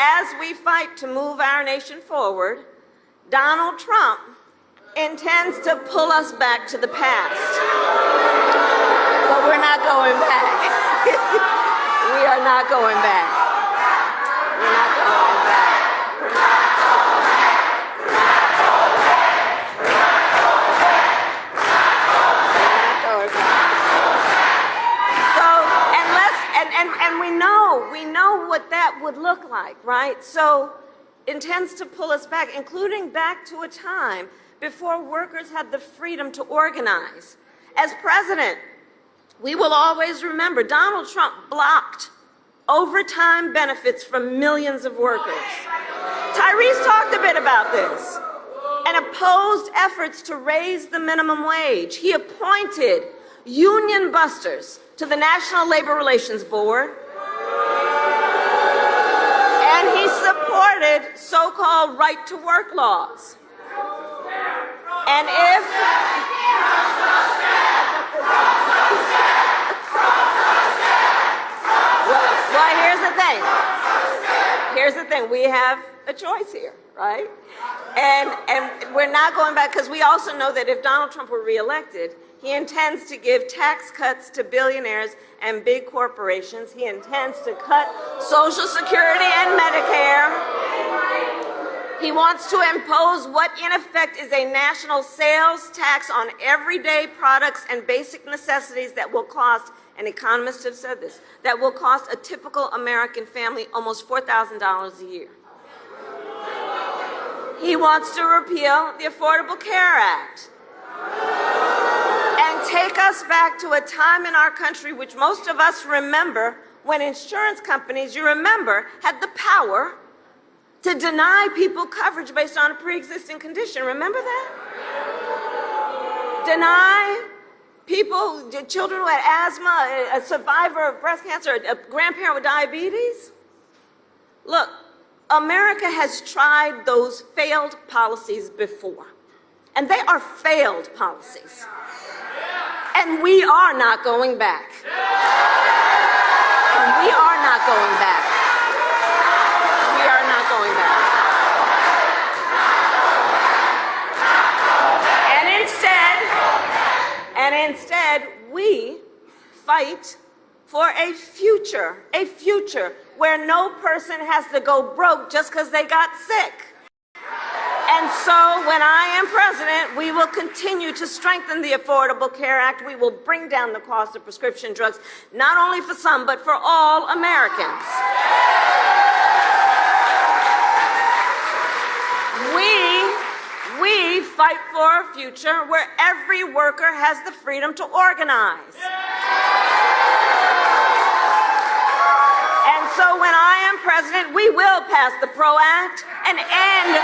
as we fight to move our nation forward, Donald Trump intends to pull us back to the past. But we're not going back. We are not going back. We're not going back. And we know what that would look like, right? So intends to pull us back, including back to a time before workers had the freedom to organize. As president, we will always remember Donald Trump blocked overtime benefits from millions of workers. Tyrese talked a bit about this and opposed efforts to raise the minimum wage. He appointed union busters to the National Labor Relations Board, and he supported so-called right-to-work laws. And if well, here's the thing. We have a choice here, right? And we're not going back, because we also know that if Donald Trump were reelected, he intends to give tax cuts to billionaires and big corporations. He intends to cut Social Security and Medicare. He wants to impose what in effect is a national sales tax on everyday products and basic necessities that will cost, and economists have said this, that will cost a typical American family almost $4,000 a year. He wants to repeal the Affordable Care Act and take us back to a time in our country which most of us remember, when insurance companies, you remember, had the power to deny people coverage based on a pre-existing condition. Remember that? Deny people, children who had asthma, a survivor of breast cancer, a grandparent with diabetes. Look, America has tried those failed policies before, and they are failed policies. And we are not going back. We are not going back. We are not going back. And instead, we fight for a future where no person has to go broke just because they got sick. And so when I am president, we will continue to strengthen the Affordable Care Act. We will bring down the cost of prescription drugs, not only for some, but for all Americans. We fight for a future where every worker has the freedom to organize. And so when I am president, we will pass the PRO Act and end